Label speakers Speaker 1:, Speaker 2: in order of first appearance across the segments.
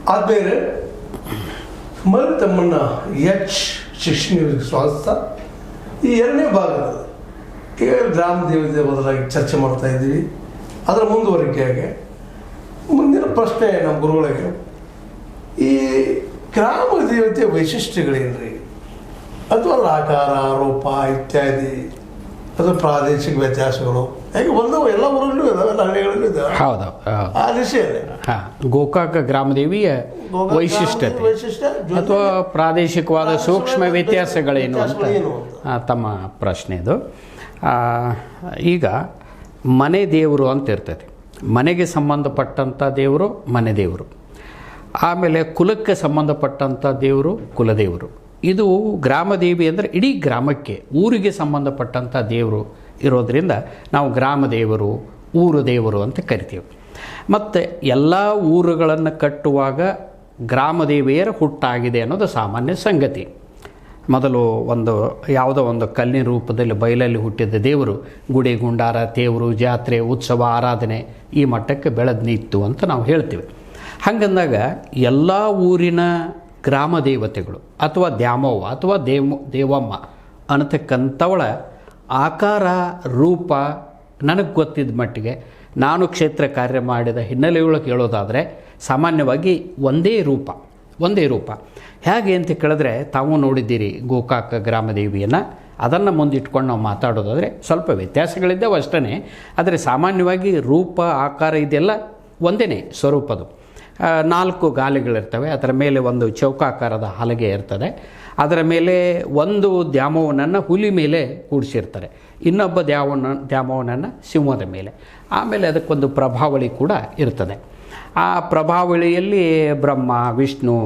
Speaker 1: ಆದ್ಮೇಲೆ ಮರು ತಮ್ಮನ್ನ ಶಿಕ್ಷಣರಿಗೆ ಸ್ವಾಗತ. ಈ ಎರಡನೇ ಭಾಗದಲ್ಲಿ ಈಗ ಗ್ರಾಮ ದೇವತೆ ಬದಲಾಗಿ ಚರ್ಚೆ ಮಾಡ್ತಾ ಇದ್ದೀವಿ. ಅದರ ಮುಂದುವರಿಕೆಯಾಗಿ ಮುಂದಿನ ಪ್ರಶ್ನೆ ನಮ್ಮ ಗುರುಗಳಿಗೆ, ಈ ಗ್ರಾಮ ದೇವತೆಯ ವೈಶಿಷ್ಟ್ಯಗಳೇನ್ರಿ? ಅಥವಾ ಅದರ ಆಕಾರ, ರೂಪ ಇತ್ಯಾದಿ, ಅದು ಪ್ರಾದೇಶಿಕ ವ್ಯತ್ಯಾಸಗಳು ಹೇಗೆ ಬಂದವು? ಎಲ್ಲ ಊರಲ್ಲೂ ಇದಾವೆ, ಎಲ್ಲ ಹಳ್ಳಿಗಳಲ್ಲೂ ಇದಾವೆ.
Speaker 2: ಹೌದು,
Speaker 1: ಆ ದಿಶೆಯಲ್ಲಿ
Speaker 2: ಗೋಕಾಕ ಗ್ರಾಮದೇವಿಯ ವೈಶಿಷ್ಟ್ಯತೆ ಅಥವಾ ಪ್ರಾದೇಶಿಕವಾದ ಸೂಕ್ಷ್ಮ ವ್ಯತ್ಯಾಸಗಳೇನು ಅಂತ ತಮ್ಮ ಪ್ರಶ್ನೆ ಇದು. ಈಗ ಮನೆ ದೇವರು ಅಂತ ಇರ್ತದೆ. ಮನೆಗೆ ಸಂಬಂಧಪಟ್ಟಂಥ ದೇವರು ಮನೆ ದೇವರು, ಆಮೇಲೆ ಕುಲಕ್ಕೆ ಸಂಬಂಧಪಟ್ಟಂಥ ದೇವರು ಕುಲದೇವರು. ಇದು ಗ್ರಾಮದೇವಿ ಅಂದರೆ ಇಡೀ ಗ್ರಾಮಕ್ಕೆ, ಊರಿಗೆ ಸಂಬಂಧಪಟ್ಟಂಥ ದೇವರು ಇರೋದರಿಂದ ನಾವು ಗ್ರಾಮ ದೇವರು, ಊರು ದೇವರು ಅಂತ ಕರಿತೀವಿ. ಮತ್ತು ಎಲ್ಲ ಊರುಗಳನ್ನು ಕಟ್ಟುವಾಗ ಗ್ರಾಮದೇವಿಯರ ಹುಟ್ಟಾಗಿದೆ ಅನ್ನೋದು ಸಾಮಾನ್ಯ ಸಂಗತಿ. ಮೊದಲು ಯಾವುದೋ ಒಂದು ಕಲ್ಲಿನ ರೂಪದಲ್ಲಿ ಬಯಲಲ್ಲಿ ಹುಟ್ಟಿದ ದೇವರು ಗುಡಿ ಗುಂಡಾರ, ತೇವರು, ಜಾತ್ರೆ, ಉತ್ಸವ, ಆರಾಧನೆ ಈ ಮಟ್ಟಕ್ಕೆ ಬೆಳೆದು ನಿಂತು ಅಂತ ನಾವು ಹೇಳ್ತೀವಿ. ಹಾಗಂದಾಗ ಎಲ್ಲ ಊರಿನ ಗ್ರಾಮ ದೇವತೆಗಳು ಅಥವಾ ದ್ಯಾಮವ್ವ ಅಥವಾ ದೇವಮ್ಮ ಅನ್ನತಕ್ಕಂಥವಳ ಆಕಾರ, ರೂಪ ನನಗೆ ಗೊತ್ತಿದ್ದ ಮಟ್ಟಿಗೆ, ನಾನು ಕ್ಷೇತ್ರ ಕಾರ್ಯ ಮಾಡಿದ ಹಿನ್ನೆಲೆಯೊಳಗೆ ಹೇಳೋದಾದರೆ ಸಾಮಾನ್ಯವಾಗಿ ಒಂದೇ ರೂಪ. ಹೇಗೆ ಅಂತ ಕೇಳಿದ್ರೆ, ತಾವು ನೋಡಿದ್ದೀರಿ ಗೋಕಾಕ ಗ್ರಾಮದೇವಿಯನ್ನು. ಅದನ್ನು ಮುಂದಿಟ್ಕೊಂಡು ನಾವು ಮಾತಾಡೋದಾದರೆ ಸ್ವಲ್ಪ ವ್ಯತ್ಯಾಸಗಳಿದ್ದಾವೆ ಅಷ್ಟೇ. ಆದರೆ ಸಾಮಾನ್ಯವಾಗಿ ರೂಪ, ಆಕಾರ ಇದೆಲ್ಲ ಒಂದೇ ಸ್ವರೂಪದು. 4 ಗಾಲಿಗಳಿರ್ತವೆ. ಅದರ ಮೇಲೆ ಒಂದು ಚೌಕಾಕಾರದ ಹಲಗೆ ಇರ್ತದೆ. ಅದರ ಮೇಲೆ ಒಂದು ದ್ಯಾಮವ್ವನನ್ನು ಹುಲಿ ಮೇಲೆ ಕೂಡಿಸಿರ್ತಾರೆ, ಇನ್ನೊಬ್ಬ ದ್ಯಾಮವ್ವನನ್ನು ಸಿಂಹದ ಮೇಲೆ. ಆಮೇಲೆ ಅದಕ್ಕೊಂದು ಪ್ರಭಾವಳಿ ಕೂಡ ಇರ್ತದೆ. ಆ ಪ್ರಭಾವಳಿಯಲ್ಲಿ ಬ್ರಹ್ಮ, ವಿಷ್ಣು,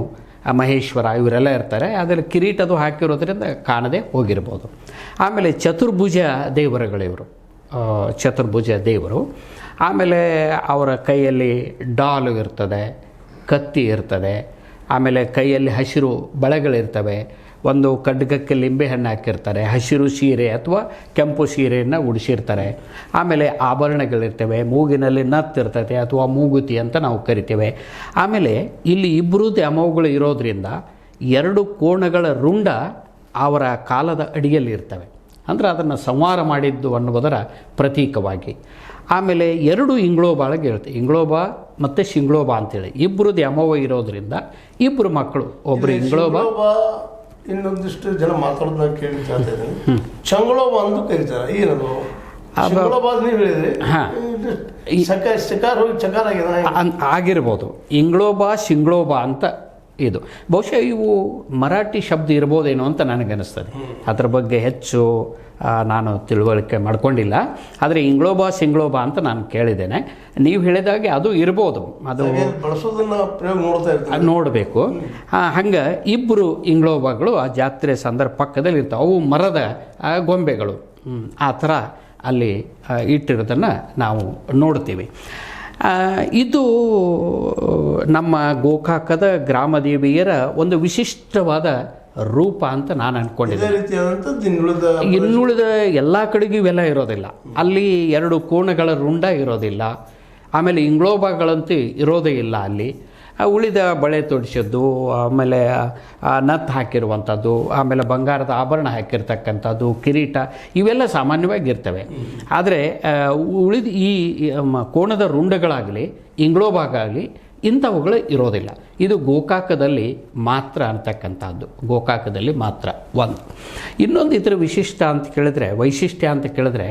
Speaker 2: ಮಹೇಶ್ವರ ಇವರೆಲ್ಲ ಇರ್ತಾರೆ. ಅದರಲ್ಲಿ ಕಿರೀಟದು ಹಾಕಿರೋದ್ರಿಂದ ಕಾಣದೆ ಹೋಗಿರ್ಬೋದು. ಆಮೇಲೆ ಚತುರ್ಭುಜ ದೇವರುಗಳಿವರು, ಚತುರ್ಭುಜ ದೇವರು. ಆಮೇಲೆ ಅವರ ಕೈಯಲ್ಲಿ ಡಾಲು ಇರ್ತದೆ, ಕತ್ತಿ ಇರ್ತದೆ. ಆಮೇಲೆ ಕೈಯಲ್ಲಿ ಹಸಿರು ಬಳೆಗಳಿರ್ತವೆ. ಒಂದು ಖಡ್ಗಕ್ಕೆ ಲಿಂಬೆಹಣ್ಣು ಹಾಕಿರ್ತಾರೆ. ಹಸಿರು ಸೀರೆ ಅಥವಾ ಕೆಂಪು ಸೀರೆಯನ್ನು ಉಡಿಸಿರ್ತಾರೆ. ಆಮೇಲೆ ಆಭರಣಗಳಿರ್ತವೆ. ಮೂಗಿನಲ್ಲಿ ನತ್ತಿರ್ತದೆ ಅಥವಾ ಮೂಗುತಿ ಅಂತ ನಾವು ಕರಿತೇವೆ. ಆಮೇಲೆ ಇಲ್ಲಿ ಇಬ್ಬರು ದ್ಯಾಮವ್ವಗಳು ಇರೋದರಿಂದ 2 ಕೋಣಗಳ ರುಂಡ ಅವರ ಕಾಲದ ಅಡಿಯಲ್ಲಿ ಇರ್ತವೆ. ಅಂದರೆ ಅದನ್ನು ಸಂಹಾರ ಮಾಡಿದ್ದು ಅನ್ನುವುದರ ಪ್ರತೀಕವಾಗಿ. ಆಮೇಲೆ 2 ಇಂಗ್ಳೋಬಾಳಿಗೆ ಇರುತ್ತೆ, ಇಂಗ್ಳೋಬ ಮತ್ತು ಶಿಂಗ್ಳೋಬ ಅಂತೇಳಿ. ಇಬ್ಬರು ದ್ಯಾಮವ್ವ ಇರೋದ್ರಿಂದ 2 ಮಕ್ಕಳು, ಒಬ್ಬರು ಇಂಗ್ಳೋಬ.
Speaker 1: ಇನ್ನೊಂದಿಷ್ಟು ಜನ ಮಾತಾಡೋದನ್ನ ಕೇಳಿ ಚಂಗ್ಳೋಬ ಅಂತ ಕರೀತಾರೆ. ಏನದು ನೀವು ಹೇಳಿದ್ರಿ?
Speaker 2: ಆಗಿರ್ಬೋದು. ಇಂಗ್ಳೋಬ, ಶಿಂಗ್ಳೋಬ ಅಂತ ಇದು. ಬಹುಶಃ ಇವು ಮರಾಠಿ ಶಬ್ದ ಇರ್ಬೋದೇನೋ ಅಂತ ನನಗನ್ನಿಸ್ತದೆ. ಅದರ ಬಗ್ಗೆ ಹೆಚ್ಚು ನಾನು ತಿಳುವಳಿಕೆ ಮಾಡ್ಕೊಂಡಿಲ್ಲ. ಆದರೆ ಇಂಗ್ಳೋಬ, ಸಿಂಗ್ಳೋಬ ಅಂತ ನಾನು ಕೇಳಿದ್ದೇನೆ. ನೀವು ಹೇಳಿದಾಗೆ ಅದು ಇರ್ಬೋದು, ಅದು ನೋಡಬೇಕು. ಹಂಗೆ 2 ಇಂಗ್ಳೋಬಗಳು ಆ ಜಾತ್ರೆ ಸಂದರ್ಭ ಪಕ್ಕದಲ್ಲಿ ಇರ್ತಾವೆ. ಅವು ಮರದ ಗೊಂಬೆಗಳು ಆ ಥರ ಅಲ್ಲಿ ಇಟ್ಟಿರೋದನ್ನು ನಾವು ನೋಡ್ತೀವಿ. ಇದು ನಮ್ಮ ಗೋಕಾಕದ ಗ್ರಾಮದೇವಿಯರ ಒಂದು ವಿಶಿಷ್ಟವಾದ ರೂಪ ಅಂತ ನಾನು ಅಂದ್ಕೊಂಡಿದ್ದೆ. ಇನ್ನುಳಿದ ಎಲ್ಲ ಕಡೆಗೂ ಇವೆಲ್ಲ ಇರೋದಿಲ್ಲ. ಅಲ್ಲಿ 2 ಕೋಣಗಳ ರುಂಡ ಇರೋದಿಲ್ಲ. ಆಮೇಲೆ ಇಂಗ್ಳೋಬಗಳಂತೂ ಇರೋದೇ ಇಲ್ಲ ಅಲ್ಲಿ. ಉಳಿದ ಬಳೆ ತೊಡಿಸಿದ್ದು, ಆಮೇಲೆ ನತ್ತು ಹಾಕಿರುವಂಥದ್ದು, ಆಮೇಲೆ ಬಂಗಾರದ ಆಭರಣ ಹಾಕಿರ್ತಕ್ಕಂಥದ್ದು, ಕಿರೀಟ, ಇವೆಲ್ಲ ಸಾಮಾನ್ಯವಾಗಿರ್ತವೆ. ಆದರೆ ಉಳಿದ ಈ ಕೋಣದ ರುಂಡಗಳಾಗಲಿ ಇಂಗ್ಳೋಬಾಗಲಿ ಇಂಥವುಗಳು ಇರೋದಿಲ್ಲ. ಇದು ಗೋಕಾಕದಲ್ಲಿ ಮಾತ್ರ ಅಂತಕ್ಕಂಥದ್ದು, ಗೋಕಾಕದಲ್ಲಿ ಮಾತ್ರ. ಇನ್ನೊಂದು ಇದರ ವೈಶಿಷ್ಟ್ಯ ಅಂತ ಕೇಳಿದ್ರೆ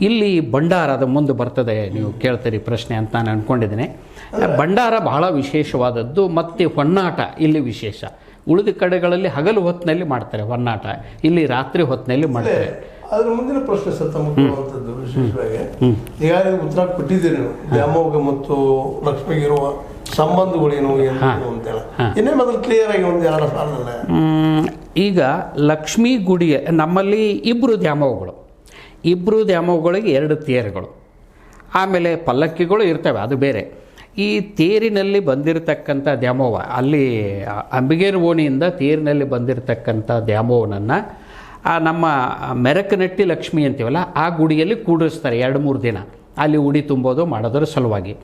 Speaker 2: ಇಲ್ಲಿ ಭಂಡಾರದ ಮುಂದೆ ಬರ್ತದೆ. ನೀವು ಕೇಳ್ತೀರಿ ಪ್ರಶ್ನೆ ಅಂತ ನಾನು ಅಂದ್ಕೊಂಡಿದ್ದೇನೆ. ಭಂಡಾರ ಬಹಳ ವಿಶೇಷವಾದದ್ದು. ಮತ್ತು ಹೊನ್ನಾಟ ಇಲ್ಲಿ ವಿಶೇಷ. ಉಳಿದ ಕಡೆಗಳಲ್ಲಿ ಹಗಲು ಹೊತ್ತಿನಲ್ಲಿ ಮಾಡ್ತಾರೆ ಹೊನ್ನಾಟ, ಇಲ್ಲಿ ರಾತ್ರಿ ಹೊತ್ತಿನಲ್ಲಿ ಮಾಡ್ತಾರೆ.
Speaker 1: ಅದ್ರ ಮುಂದಿನ ಪ್ರಶ್ನೆ ಸತ್ತ ಮುಖ್ಯವಾದಂಥದ್ದು ವಿಶೇಷವಾಗಿ ಈಗಾಗಲೇ ಉತ್ತರ ಕೊಟ್ಟಿದ್ದೀರಿ ನೀವು. ದ್ಯಾಮವ್ವಗೆ ಮತ್ತು ಲಕ್ಷ್ಮಿಗೆ ಇರುವ ಸಂಬಂಧಗಳೇನು ಅಂತೇಳಿ ಇನ್ನೇ ಮೊದಲು ಕ್ಲಿಯರ್ ಆಗಿ ಒಂದು 2 ಸಾಲಲ್ಲ.
Speaker 2: ಈಗ ಲಕ್ಷ್ಮೀ ಗುಡಿಯ ನಮ್ಮಲ್ಲಿ 2 ದ್ಯಾಮವ್ವಗಳಿಗೆ 2 ತೇರುಗಳು, ಆಮೇಲೆ ಪಲ್ಲಕ್ಕಿಗಳು ಇರ್ತವೆ, ಅದು ಬೇರೆ. ಈ ತೇರಿನಲ್ಲಿ ಬಂದಿರತಕ್ಕಂಥ ದ್ಯಾಮವ್ವ, ಅಲ್ಲಿ ಅಂಬಿಗೇರ್ ಓಣಿಯಿಂದ ತೇರಿನಲ್ಲಿ ಬಂದಿರತಕ್ಕಂಥ ದ್ಯಾಮವ್ವನನ್ನು ನಮ್ಮ ಮೆರಕನಟ್ಟಿ ಲಕ್ಷ್ಮಿ ಅಂತೀವಲ್ಲ ಆ ಗುಡಿಯಲ್ಲಿ ಕೂಡಿಸ್ತಾರೆ 2-3 ದಿನ. ಅಲ್ಲಿ ಉಡಿ ತುಂಬೋದು ಮಾಡೋದ್ರ ಸಲುವಾಗಿ.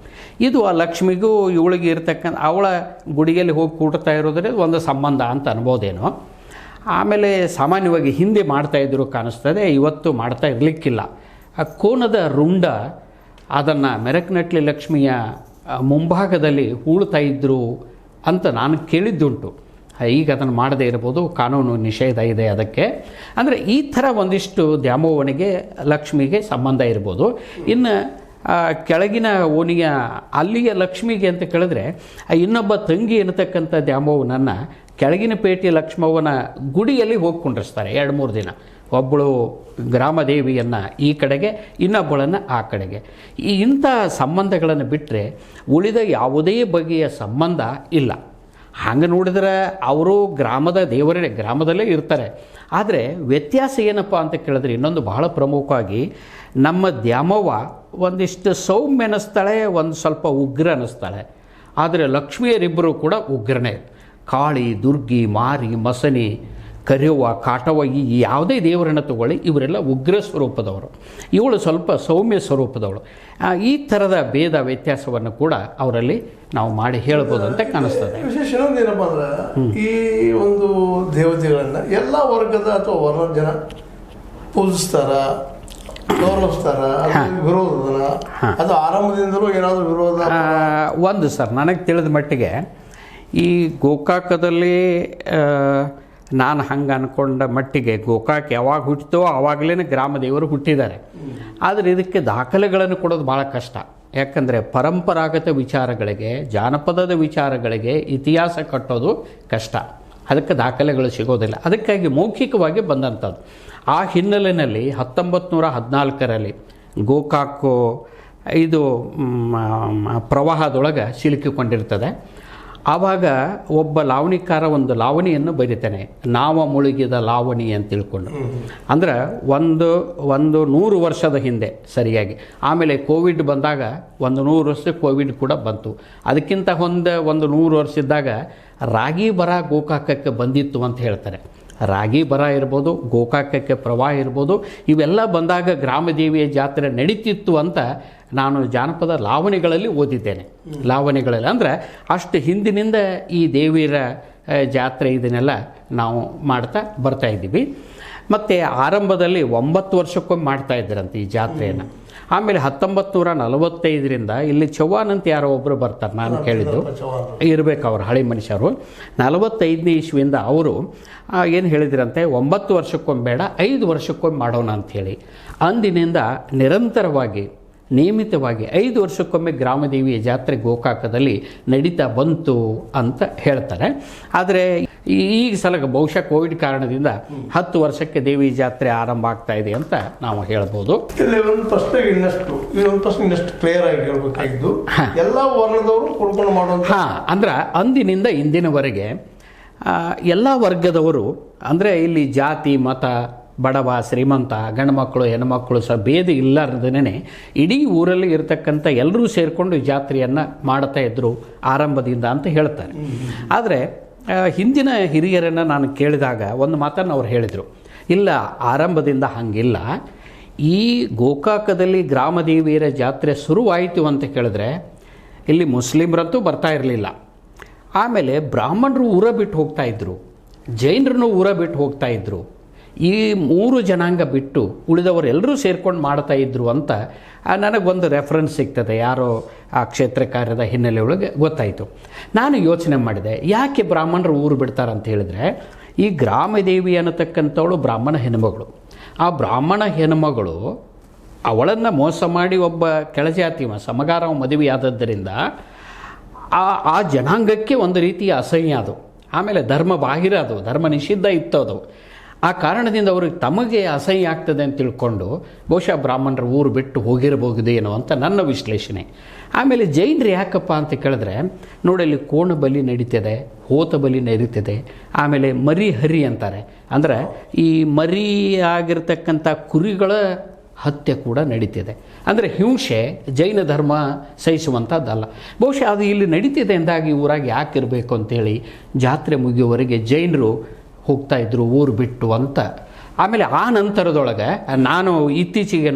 Speaker 2: ಇದು ಆ ಲಕ್ಷ್ಮಿಗೂ ಇವಳಿಗೆ ಇರ್ತಕ್ಕಂಥ ಅವಳ ಗುಡಿಯಲ್ಲಿ ಹೋಗಿ ಕೂಡ್ತಾ ಇರೋದ್ರಿಂದ ಒಂದು ಸಂಬಂಧ ಅಂತ ಅನ್ಬೋದೇನೋ. ಆಮೇಲೆ ಸಾಮಾನ್ಯವಾಗಿ ಹಿಂದೆ ಮಾಡ್ತಾಯಿದ್ರು ಕಾಣಿಸ್ತದೆ, ಇವತ್ತು ಮಾಡ್ತಾ ಇರಲಿಕ್ಕಿಲ್ಲ. ಆ ಕೋನದ ರುಂಡ ಅದನ್ನು ಮೆರಕನಟ್ಲಿ ಲಕ್ಷ್ಮಿಯ ಮುಂಭಾಗದಲ್ಲಿ ಹೂಳ್ತಾ ಇದ್ದರು ಅಂತ ನಾನು ಕೇಳಿದ್ದುಂಟು. ಈಗ ಅದನ್ನು ಮಾಡದೇ ಇರ್ಬೋದು, ಕಾನೂನು ನಿಷೇಧ ಇದೆ ಅದಕ್ಕೆ. ಅಂದರೆ ಈ ಥರ ಒಂದಿಷ್ಟು ದ್ಯಾಮವ್ವನಿಗೆ ಲಕ್ಷ್ಮಿಗೆ ಸಂಬಂಧ ಇರ್ಬೋದು. ಇನ್ನು ಕೆಳಗಿನ ಓಣಿಯ ಅಲ್ಲಿಯ ಲಕ್ಷ್ಮಿಗೆ ಅಂತ ಕೇಳಿದ್ರೆ ಇನ್ನೊಬ್ಬ ತಂಗಿ ಎನ್ನತಕ್ಕಂಥ ದ್ಯಾಮವ್ವನನ್ನು ಕೆಳಗಿನ ಪೇಟೆ ಲಕ್ಷ್ಮವ್ವನ ಗುಡಿಯಲ್ಲಿ ಹೋಗಿ ಕುಂಡ್ರಿಸ್ತಾರೆ 2-3 ದಿನ. ಒಬ್ಬಳು ಗ್ರಾಮದೇವಿಯನ್ನು ಈ ಕಡೆಗೆ, ಇನ್ನೊಬ್ಬಳನ್ನು ಆ ಕಡೆಗೆ. ಇಂಥ ಸಂಬಂಧಗಳನ್ನು ಬಿಟ್ಟರೆ ಉಳಿದ ಯಾವುದೇ ಬಗೆಯ ಸಂಬಂಧ ಇಲ್ಲ. ಹಂಗೆ ನೋಡಿದ್ರೆ ಅವರು ಗ್ರಾಮದ ದೇವರೇ, ಗ್ರಾಮದಲ್ಲೇ ಇರ್ತಾರೆ. ಆದರೆ ವ್ಯತ್ಯಾಸ ಏನಪ್ಪ ಅಂತ ಕೇಳಿದ್ರೆ ಇನ್ನೊಂದು ಬಹಳ ಪ್ರಮುಖವಾಗಿ ನಮ್ಮ ದ್ಯಾಮವ್ವ ಒಂದಿಷ್ಟು ಸೌಮ್ಯ ಅನ್ನಿಸ್ತಾಳೆ, ಒಂದು ಸ್ವಲ್ಪ ಉಗ್ರ ಅನ್ನಿಸ್ತಾಳೆ. ಆದರೆ ಲಕ್ಷ್ಮಿಯರಿಬ್ಬರು ಕೂಡ ಉಗ್ರನೇ. ಕಾಳಿ, ದುರ್ಗಿ, ಮಾರಿ, ಮಸನಿ, ಕರಿಯವ್ವ, ಕಾಟವ್ವ, ಈ ಯಾವುದೇ ದೇವರನ್ನು ತಗೊಳ್ಳಿ, ಇವರೆಲ್ಲ ಉಗ್ರ ಸ್ವರೂಪದವರು. ಇವಳು ಸ್ವಲ್ಪ ಸೌಮ್ಯ ಸ್ವರೂಪದವಳು. ಈ ಥರದ ಭೇದ ವ್ಯತ್ಯಾಸವನ್ನು ಕೂಡ ಅವರಲ್ಲಿ ನಾವು ಮಾಡಿ ಹೇಳ್ಬೋದು ಅಂತ ಕಾಣಿಸ್ತದೆ.
Speaker 1: ವಿಶೇಷ ಇನ್ನೊಂದು ಏನಪ್ಪ ಅಂದ್ರೆ, ಈ ಒಂದು ದೇವತೆಗಳನ್ನು ಎಲ್ಲ ವರ್ಗದ ಅಥವಾ ವರ್ಣದ ಜನ ಪೂಜಿಸ್ತಾರ, ಗೌರವಿಸ್ತಾರ, ವಿರೋಧನ ಅದು ಆರಂಭದಿಂದಲೂ ಏನಾದರೂ ವಿರೋಧ
Speaker 2: ಒಂದು ಸರ್ ನನಗೆ ತಿಳಿದ ಮಟ್ಟಿಗೆ ಈ ಗೋಕಾಕದಲ್ಲಿ ನಾನು ಹಂಗೆ ಅಂದ್ಕೊಂಡ ಮಟ್ಟಿಗೆ ಗೋಕಾಕ್ ಯಾವಾಗ ಹುಟ್ಟಿತೋ ಆವಾಗಲೇ ಗ್ರಾಮದೇವರು ಹುಟ್ಟಿದ್ದಾರೆ. ಆದರೆ ಇದಕ್ಕೆ ದಾಖಲೆಗಳನ್ನು ಕೊಡೋದು ಭಾಳ ಕಷ್ಟ. ಯಾಕಂದರೆ ಪರಂಪರಾಗತ ವಿಚಾರಗಳಿಗೆ, ಜಾನಪದದ ವಿಚಾರಗಳಿಗೆ ಇತಿಹಾಸ ಕಟ್ಟೋದು ಕಷ್ಟ. ಅದಕ್ಕೆ ದಾಖಲೆಗಳು ಸಿಗೋದಿಲ್ಲ. ಅದಕ್ಕಾಗಿ ಮೌಖಿಕವಾಗಿ ಬಂದಂಥದ್ದು. ಆ ಹಿನ್ನೆಲೆಯಲ್ಲಿ 1914ರಲ್ಲಿ ಗೋಕಾಕು ಇದು ಪ್ರವಾಹದೊಳಗೆ ಸಿಲುಕಿಕೊಂಡಿರ್ತದೆ. ಆವಾಗ ಒಬ್ಬ ಲಾವಣಿಕಾರ ಒಂದು ಲಾವಣಿಯನ್ನು ಬರೀತಾನೆ, ನಾವ ಮುಳುಗಿದ ಲಾವಣಿ ಅಂತ ತಿಳ್ಕೊಂಡು. ಅಂದ್ರೆ ಒಂದು 100 ವರ್ಷದ ಹಿಂದೆ ಸರಿಯಾಗಿ. ಆಮೇಲೆ ಕೋವಿಡ್ ಬಂದಾಗ 100 ವರ್ಷಕ್ಕೆ ಕೋವಿಡ್ ಕೂಡ ಬಂತು. ಅದಕ್ಕಿಂತ ಒಂದು 100 ವರ್ಷ ಇದ್ದಾಗ ರಾಗಿ ಬರ ಗೋಕಾಕಕ್ಕೆ ಬಂದಿತ್ತು ಅಂತ ಹೇಳ್ತಾರೆ. ರಾಗಿ ಬರ ಇರ್ಬೋದು, ಗೋಕಾಕಕ್ಕೆ ಪ್ರವಾಹ ಇರ್ಬೋದು, ಇವೆಲ್ಲ ಬಂದಾಗ ಗ್ರಾಮದೇವಿಯ ಜಾತ್ರೆ ನಡೀತಿತ್ತು ಅಂತ ನಾನು ಜಾನಪದ ಲಾವಣಿಗಳಲ್ಲಿ ಓದಿದ್ದೇನೆ. ಲಾವಣಿಗಳಲ್ಲಿ ಅಂದರೆ ಅಷ್ಟು ಹಿಂದಿನಿಂದ ಈ ದೇವಿಯರ ಜಾತ್ರೆ ಇದನ್ನೆಲ್ಲ ನಾವು ಮಾಡ್ತಾ ಬರ್ತಾ ಇದ್ದೀವಿ. ಮತ್ತು ಆರಂಭದಲ್ಲಿ 9 ವರ್ಷಕ್ಕೊಮ್ಮೆ ಮಾಡ್ತಾ ಇದ್ದರಂತೆ ಈ ಜಾತ್ರೆಯನ್ನು. ಆಮೇಲೆ 1945ರಿಂದ ಇಲ್ಲಿ ಚವ್ಹಾಣ್ ಅಂತ ಯಾರೋ ಒಬ್ಬರು ಬರ್ತಾರೆ, ನಾನು ಕೇಳಿದ್ದು ಇರಬೇಕು, ಅವರು ಹಳೆ ಮನುಷ್ಯರು. 45ನೇ ಇಸ್ವಿಯಿಂದ ಅವರು ಏನು ಹೇಳಿದ್ರಂತೆ, 9 ವರ್ಷಕ್ಕೊಮ್ಮೆ ಬೇಡ, 5 ವರ್ಷಕ್ಕೊಮ್ಮೆ ಮಾಡೋಣ ಅಂಥೇಳಿ. ಅಂದಿನಿಂದ ನಿರಂತರವಾಗಿ ನಿಯಮಿತವಾಗಿ 5 ವರ್ಷಕ್ಕೊಮ್ಮೆ ಗ್ರಾಮದೇವಿಯ ಜಾತ್ರೆ ಗೋಕಾಕದಲ್ಲಿ ನಡೀತಾ ಬಂತು ಅಂತ ಹೇಳ್ತಾರೆ. ಆದರೆ ಈಗ ಸಲ ಬಹುಶಃ ಕೋವಿಡ್ ಕಾರಣದಿಂದ 10 ವರ್ಷಕ್ಕೆ ದೇವಿ ಜಾತ್ರೆ ಆರಂಭ ಆಗ್ತಾ ಇದೆ ಅಂತ ನಾವು ಹೇಳ್ಬೋದು.
Speaker 1: ಇಲ್ಲಿ ಒಂದು ಪ್ರಶ್ನೆ ಇನ್ನಷ್ಟು ಕ್ಲಿಯರ್ ಆಗಿ ಹೇಳ್ಬೇಕಾಗಿದ್ದು, ಎಲ್ಲ ವರ್ಗದವರು ಕುಡ್ಕೊಂಡು ಮಾಡೋದು.
Speaker 2: ಅಂದ್ರೆ ಅಂದಿನಿಂದ ಇಂದಿನವರೆಗೆ ಎಲ್ಲ ವರ್ಗದವರು, ಅಂದರೆ ಇಲ್ಲಿ ಜಾತಿ ಮತ, ಬಡವ ಶ್ರೀಮಂತ, ಗಂಡುಮಕ್ಕಳು ಹೆಣ್ಮಕ್ಕಳು ಸಹ ಭೇದ ಇಲ್ಲಾರ್ದೇ ಇಡೀ ಊರಲ್ಲಿ ಇರತಕ್ಕಂಥ ಎಲ್ಲರೂ ಸೇರಿಕೊಂಡು ಜಾತ್ರೆಯನ್ನು ಮಾಡ್ತಾ ಇದ್ದರು ಆರಂಭದಿಂದ ಅಂತ ಹೇಳ್ತಾರೆ. ಆದರೆ ಹಿಂದಿನ ಹಿರಿಯರನ್ನು ನಾನು ಕೇಳಿದಾಗ ಒಂದು ಮಾತನ್ನು ಅವ್ರು ಹೇಳಿದರು, ಇಲ್ಲ ಆರಂಭದಿಂದ ಹಂಗಿಲ್ಲ, ಈ ಗೋಕಾಕದಲ್ಲಿ ಗ್ರಾಮದೇವಿಯರ ಜಾತ್ರೆ ಶುರುವಾಯಿತು ಅಂತ ಕೇಳಿದ್ರೆ ಇಲ್ಲಿ ಮುಸ್ಲಿಮ್ರಂತೂ ಬರ್ತಾ ಇರಲಿಲ್ಲ. ಆಮೇಲೆ ಬ್ರಾಹ್ಮಣರು ಊರ ಬಿಟ್ಟು ಹೋಗ್ತಾ ಇದ್ದರು, ಜೈನರನ್ನು ಊರ ಬಿಟ್ಟು ಹೋಗ್ತಾ ಇದ್ದರು. ಈ 3 ಜನಾಂಗ ಬಿಟ್ಟು ಉಳಿದವರೆಲ್ಲರೂ ಸೇರ್ಕೊಂಡು ಮಾಡ್ತಾ ಇದ್ರು ಅಂತ ನನಗೊಂದು ರೆಫರೆನ್ಸ್ ಸಿಗ್ತದೆ. ಯಾರೋ ಆ ಕ್ಷೇತ್ರ ಕಾರ್ಯದ ಹಿನ್ನೆಲೆ ಒಳಗೆ ಗೊತ್ತಾಯಿತು. ನಾನು ಯೋಚನೆ ಮಾಡಿದೆ, ಯಾಕೆ ಬ್ರಾಹ್ಮಣರು ಊರು ಬಿಡ್ತಾರಂತ ಹೇಳಿದರೆ, ಈ ಗ್ರಾಮದೇವಿ ಅನ್ನತಕ್ಕಂಥವಳು ಬ್ರಾಹ್ಮಣ ಹೆಣ್ಮಗಳು. ಆ ಬ್ರಾಹ್ಮಣ ಹೆಣ್ಮಗಳು ಅವಳನ್ನು ಮೋಸ ಮಾಡಿ ಒಬ್ಬ ಕೆಳಜಾತಿವ ಸಮಗಾರವ ಮದುವೆಯಾದದ್ದರಿಂದ ಆ ಜನಾಂಗಕ್ಕೆ ಒಂದು ರೀತಿಯ ಅಸಹ್ಯ ಅದು. ಆಮೇಲೆ ಧರ್ಮ ಬಾಹಿರ ಅದು, ಧರ್ಮ ನಿಷಿದ್ಧ ಇತ್ತು ಅದು. ಆ ಕಾರಣದಿಂದ ಅವ್ರಿಗೆ ತಮಗೆ ಅಸಹ್ಯ ಆಗ್ತದೆ ಅಂತ ತಿಳ್ಕೊಂಡು ಬಹುಶಃ ಬ್ರಾಹ್ಮಣರು ಊರು ಬಿಟ್ಟು ಹೋಗಿರಬಹುದೇನೋ ಅಂತ ನನ್ನ ವಿಶ್ಲೇಷಣೆ. ಆಮೇಲೆ ಜೈನರು ಯಾಕಪ್ಪ ಅಂತ ಕೇಳಿದ್ರೆ, ನೋಡಲ್ಲಿ ಕೋಣ ಬಲಿ ನಡೀತದೆ, ಹೋತ ಬಲಿ ನಡೀತದೆ, ಆಮೇಲೆ ಮರಿ ಹರಿ ಅಂತಾರೆ, ಅಂದರೆ ಈ ಮರಿ ಆಗಿರ್ತಕ್ಕಂಥ ಕುರಿಗಳ ಹತ್ಯೆ ಕೂಡ ನಡೀತಿದೆ. ಅಂದರೆ ಹಿಂಸೆ ಜೈನ ಧರ್ಮ ಸಹಿಸುವಂಥದ್ದಲ್ಲ. ಬಹುಶಃ ಅದು ಇಲ್ಲಿ ನಡೀತಿದೆ ಎಂದಾಗಿ ಊರಾಗ ಯಾಕೆ ಇರಬೇಕು ಅಂತೇಳಿ ಜಾತ್ರೆ ಮುಗಿಯುವವರೆಗೆ ಜೈನರು ಹೋಗ್ತಾ ಇದ್ರು ಊರು ಬಿಟ್ಟು ಅಂತ ಆಮೇಲೆ ಆ ನಂತರದೊಳಗೆ ನಾನು ಇತ್ತೀಚೆಗೆ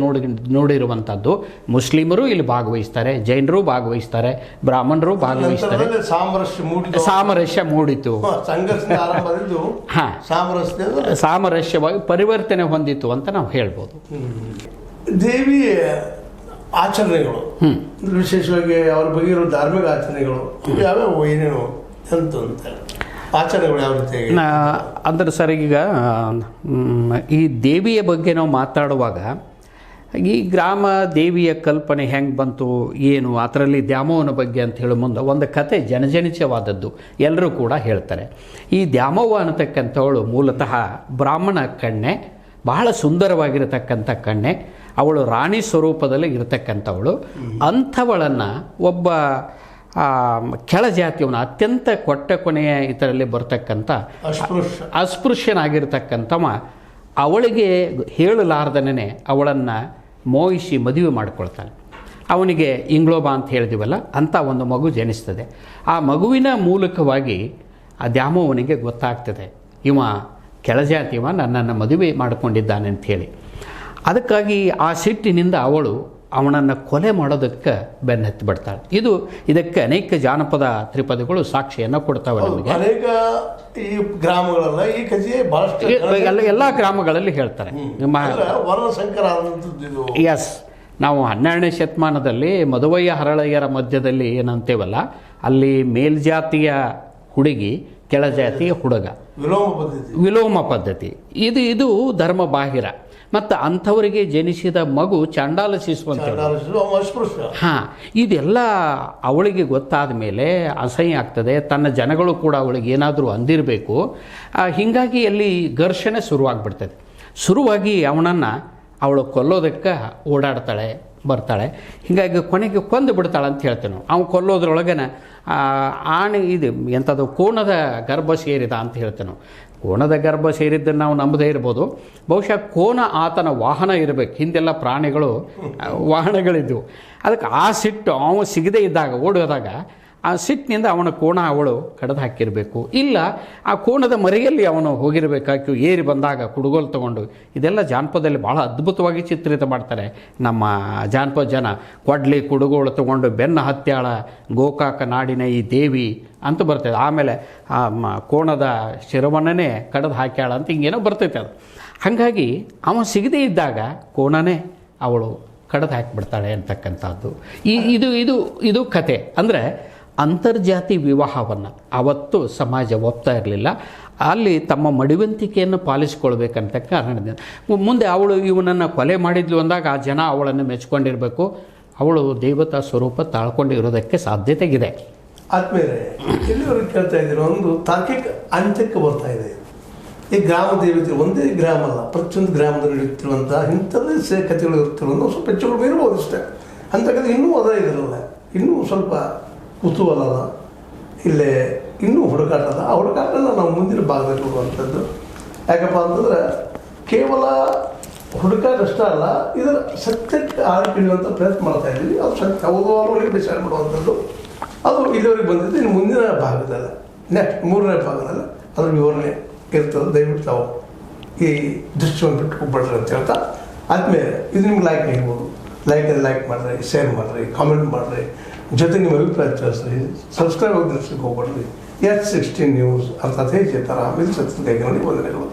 Speaker 2: ನೋಡಿರುವಂಥದ್ದು ಮುಸ್ಲಿಮರು ಇಲ್ಲಿ ಭಾಗವಹಿಸ್ತಾರೆ, ಜೈನರು ಭಾಗವಹಿಸ್ತಾರೆ, ಬ್ರಾಹ್ಮಣರು ಭಾಗವಹಿಸ್ತಾರೆ. ಸಾಮರಸ್ಯ ಮೂಡಿತು, ಸಾಮರಸ್ಯವಾಗಿ ಪರಿವರ್ತನೆ ಹೊಂದಿತು ಅಂತ ನಾವು ಹೇಳ್ಬೋದು.
Speaker 1: ದೇವಿ ಆಚರಣೆಗಳು ವಿಶೇಷವಾಗಿ ಅವ್ರ ಬಗ್ಗೆ ಇರೋ ಧಾರ್ಮಿಕ ಆಚರಣೆಗಳು ಯಾವ್ಯಾವ ಏನೇನು ಅಂತ ಆಚರಣೆಗಳು ಯಾವ ರೀತಿ
Speaker 2: ಅಂದ್ರೆ ಸರ್, ಈಗ ಈ ದೇವಿಯ ಬಗ್ಗೆ ನಾವು ಮಾತಾಡುವಾಗ ಈ ಗ್ರಾಮ ದೇವಿಯ ಕಲ್ಪನೆ ಹೆಂಗೆ ಬಂತು ಏನು, ಅದರಲ್ಲಿ ದ್ಯಾಮವ್ವನ ಬಗ್ಗೆ ಅಂತ ಹೇಳೋ ಮುಂದೆ ಒಂದು ಕತೆ ಜನಜನಿತವಾದದ್ದು ಎಲ್ಲರೂ ಕೂಡ ಹೇಳ್ತಾರೆ. ಈ ದ್ಯಾಮವ್ವ ಅನ್ನತಕ್ಕಂಥವಳು ಮೂಲತಃ ಬ್ರಾಹ್ಮಣ ಕನ್ಯೆ, ಬಹಳ ಸುಂದರವಾಗಿರತಕ್ಕಂಥ ಕನ್ಯೆ. ಅವಳು ರಾಣಿ ಸ್ವರೂಪದಲ್ಲಿ ಇರತಕ್ಕಂಥವಳು. ಅಂಥವಳನ್ನು ಒಬ್ಬ ಕೆಳಜಾತಿಯವನು, ಅತ್ಯಂತ ಕೊಟ್ಟ ಕೊನೆಯ ಇದರಲ್ಲಿ ಬರ್ತಕ್ಕಂಥ ಅಸ್ಪೃಶ್ಯನಾಗಿರ್ತಕ್ಕಂಥವ ಅವಳಿಗೆ ಹೇಳಲಾರ್ದನೇ ಅವಳನ್ನು ಮೋಹಿಸಿ ಮದುವೆ ಮಾಡಿಕೊಳ್ತಾನೆ. ಅವನಿಗೆ ಇಂಗ್ಲೋಬ ಅಂತ ಹೇಳಿದಿವಲ್ಲ, ಅಂಥ ಒಂದು ಮಗು ಜನಿಸ್ತದೆ. ಆ ಮಗುವಿನ ಮೂಲಕವಾಗಿ ಆ ದ್ಯಾಮವ್ವನಿಗೆ ಗೊತ್ತಾಗ್ತದೆ, ಇವ ಕೆಳಜಾತಿವ ನನ್ನನ್ನು ಮದುವೆ ಮಾಡಿಕೊಂಡಿದ್ದಾನೆ ಅಂಥೇಳಿ. ಅದಕ್ಕಾಗಿ ಆ ಸಿಟ್ಟಿನಿಂದ ಅವಳು ಅವನನ್ನು ಕೊಲೆ ಮಾಡೋದಕ್ಕೆ ಬೆನ್ನತ್ತಿ ಬಿಡ್ತಾಳೆ. ಇದಕ್ಕೆ ಅನೇಕ ಜಾನಪದ ತ್ರಿಪದಿಗಳು ಸಾಕ್ಷಿಯನ್ನು ಕೊಡ್ತಾವೆ ನಮಗೆ.
Speaker 1: ಅನೇಕ ಈ ಗ್ರಾಮಗಳೆಲ್ಲ ಈ ಕಥೆ ಬಹಳಷ್ಟು
Speaker 2: ಎಲ್ಲ ಗ್ರಾಮಗಳಲ್ಲಿ ಹೇಳ್ತಾರೆ. ಎಸ್, ನಾವು 12ನೇ ಶತಮಾನದಲ್ಲಿ ಮದುವಯ್ಯ ಹರಳಯ್ಯರ ಮಧ್ಯದಲ್ಲಿ ಏನಂತೇವಲ್ಲ, ಅಲ್ಲಿ ಮೇಲ್ಜಾತಿಯ ಹುಡುಗಿ, ಕೆಳಜಾತಿಯ ಹುಡುಗ, ವಿಲೋಮ ಪದ್ಧತಿ. ಇದು ಧರ್ಮ ಬಾಹಿರ. ಮತ್ತು ಅಂಥವರಿಗೆ ಜನಿಸಿದ ಮಗು ಚಾಂಡಾಲ ಶಿಶು ಅಂತ. ಹಾಂ, ಇದೆಲ್ಲ ಅವಳಿಗೆ ಗೊತ್ತಾದ ಮೇಲೆ ಅಸಹ್ಯ ಆಗ್ತದೆ. ತನ್ನ ಜನಗಳು ಕೂಡ ಅವಳಿಗೆ ಏನಾದರೂ ಅಂದಿರಬೇಕು. ಹೀಗಾಗಿ ಅಲ್ಲಿ ಘರ್ಷಣೆ ಶುರುವಾಗ್ಬಿಡ್ತದೆ. ಶುರುವಾಗಿ ಅವನನ್ನು ಅವಳು ಕೊಲ್ಲೋದಕ್ಕೆ ಓಡಾಡ್ತಾಳೆ, ಬರ್ತಾಳೆ. ಹೀಗಾಗಿ ಕೊನೆಗೆ ಕೊಂದು ಬಿಡ್ತಾಳೆ ಅಂತ ಹೇಳ್ತೇವೆ ನಾವು. ಅವನು ಕೊಲ್ಲೋದ್ರೊಳಗನ ಇದು ಎಂಥದ್ದು ಕೋಣದ ಗರ್ಭ ಸೇರಿದ ಅಂತ ಹೇಳ್ತೇವೆ ನಾವು. ಕೋಣದ ಗರ್ಭ ಸೇರಿದ್ದನ್ನು ನಾವು ನಂಬದೇ ಇರ್ಬೋದು. ಬಹುಶಃ ಕೋಣ ಆತನ ವಾಹನ ಇರಬೇಕು. ಹಿಂದೆಲ್ಲ ಪ್ರಾಣಿಗಳು ವಾಹನಗಳಿದ್ದವು. ಅದಕ್ಕೆ ಆ ಸಿಟ್ಟು ಅವನು ಸಿಗದೇ ಇದ್ದಾಗ, ಓಡೋದಾಗ ಆ ಸಿಟ್ಟಿನಿಂದ ಅವನ ಕೋಣ ಅವಳು ಕಡ್ದು ಹಾಕಿರಬೇಕು. ಇಲ್ಲ, ಆ ಕೋಣದ ಮರೆಯಲ್ಲಿ ಅವನು ಹೋಗಿರಬೇಕಾಗಿ ಏರಿ ಬಂದಾಗ ಕುಡುಗೋಲು ತಗೊಂಡು. ಇದೆಲ್ಲ ಜಾನಪದದಲ್ಲಿ ಭಾಳ ಅದ್ಭುತವಾಗಿ ಚಿತ್ರಿತ ಮಾಡ್ತಾರೆ ನಮ್ಮ ಜಾನಪದ ಜನ. ಕೊಡ್ಲಿ ಕುಡುಗೋಳು ತಗೊಂಡು ಬೆನ್ನ ಹತ್ಯಾಳ ಗೋಕಾಕ ನಾಡಿನ ಈ ದೇವಿ ಅಂತ ಬರ್ತದೆ. ಆಮೇಲೆ ಆ ಕೋಣದ ಶಿರವನ್ನೇ ಕಡ್ದು ಹಾಕ್ಯಾಳ ಅಂತ ಹಿಂಗೇನೋ ಬರ್ತೈತೆ ಅದು. ಹಾಗಾಗಿ ಅವ ಸಿಗದೇ ಇದ್ದಾಗ ಕೋಣನೇ ಅವಳು ಕಡ್ದು ಹಾಕಿಬಿಡ್ತಾಳೆ ಅಂತಕ್ಕಂಥದ್ದು ಇದು ಕತೆ. ಅಂದರೆ ಅಂತರ್ಜಾತಿ ವಿವಾಹವನ್ನು ಅವತ್ತು ಸಮಾಜ ಒಪ್ತಾ ಇರಲಿಲ್ಲ. ಅಲ್ಲಿ ತಮ್ಮ ಮಡಿವಂತಿಕೆಯನ್ನು ಪಾಲಿಸಿಕೊಳ್ಬೇಕಂತ ಕಾರಣದಿಂದ ಮುಂದೆ ಅವಳು ಇವನನ್ನು ಕೊಲೆ ಮಾಡಿದ್ಲು ಅಂದಾಗ ಆ ಜನ ಅವಳನ್ನು ಮೆಚ್ಕೊಂಡಿರಬೇಕು. ಅವಳು ದೇವತಾ ಸ್ವರೂಪ ತಾಳ್ಕೊಂಡಿರೋದಕ್ಕೆ ಸಾಧ್ಯತೆ ಇದೆ.
Speaker 1: ಆದ್ಮೇಲೆ ಇಲ್ಲಿವರೆಗೆ ಕೇಳ್ತಾ ಇದ್ದೀರೋ ಒಂದು ತಾರ್ಕಿಕ ಅಂತ್ಯಕ್ಕೆ ಬರ್ತಾ ಇದೆ. ಈ ಗ್ರಾಮ ದೇವತೆ ಒಂದೇ ಗ್ರಾಮ ಅಲ್ಲ, ಪ್ರತಿಯೊಂದು ಗ್ರಾಮದಲ್ಲಿ ನಡೆಯುತ್ತಿರುವಂಥ ಇಂಥದ್ದೇ ಕಥೆಗಳು ಇರ್ತಿರೋದು ಸ್ವಲ್ಪ ಹೆಚ್ಚುಗಳು ಇರ್ಬೋದು ಅಷ್ಟೇ. ಅಂತಕ್ಕಂಥ ಇನ್ನೂ ಅದ ಇದಿರಲ್ಲ, ಇನ್ನೂ ಸ್ವಲ್ಪ ಕುತೂಹಲ ಅದ, ಇಲ್ಲೇ ಇನ್ನೂ ಹುಡುಕಾಟ ಅದ. ಆ ಹುಡುಕಾಟನ ನಾವು ಮುಂದಿನ ಭಾಗದಲ್ಲಿ ಹೋಗುವಂಥದ್ದು. ಯಾಕಪ್ಪ ಅಂತಂದ್ರೆ ಕೇವಲ ಹುಡುಕಾಟ ಅಷ್ಟೇ ಅಲ್ಲ, ಇದರ ಸತ್ಯಕ್ಕೆ ಆಳು ಹಿಡಿಯುವಂಥ ಪ್ರಯತ್ನ ಮಾಡ್ತಾ ಇದ್ದೀವಿ. ಅದು ಸತ್ಯ ಹೌದು ಅನ್ನೋರಿಗೆ ವಿಚಾರ ಮಾಡುವಂಥದ್ದು. ಅದು ಇಲ್ಲಿವರೆಗೆ ಬಂದಿದ್ದು. ಇನ್ನು ಮುಂದಿನ ಭಾಗದಲ್ಲ, ನೆಕ್ಸ್ಟ್ 3ನೇ ಭಾಗದಲ್ಲಿ ಅದ್ರ ವಿವರಣೆ ಇರ್ತದೆ. ದಯವಿಟ್ಟು ತಾವು ಈ ದೃಶ್ಯವನ್ನು ಬಿಟ್ಟು ಹೋಗ್ಬೇಡ್ರಿ ಅಂತ ಹೇಳ್ತಾ, ಆದಮೇಲೆ ಇದು ನಿಮ್ಗೆ ಲೈಕ್ ಆಗ್ಬೋದು. ಲೈಕ್ ಮಾಡಿರಿ, ಶೇರ್ ಮಾಡಿರಿ, ಕಾಮೆಂಟ್ ಮಾಡಿರಿ, ಜೊತೆಗೆ ನಿಮ್ಮ ಅಭಿಪ್ರಾಯ ತಿಳಿಸ್ರಿ. ಸಬ್ಸ್ಕ್ರೈಬ್ ಆಗಿ ಹೋಗ್ಬೇಡ್ರಿ. S16 ನ್ಯೂಸ್ ಅರ್ಥಾತ್ ಹೇಗೆ ಥರ ಆಮೇಲೆ ಸತ್ಯ ನೋಡಿ ವಂದನೆಗಳು.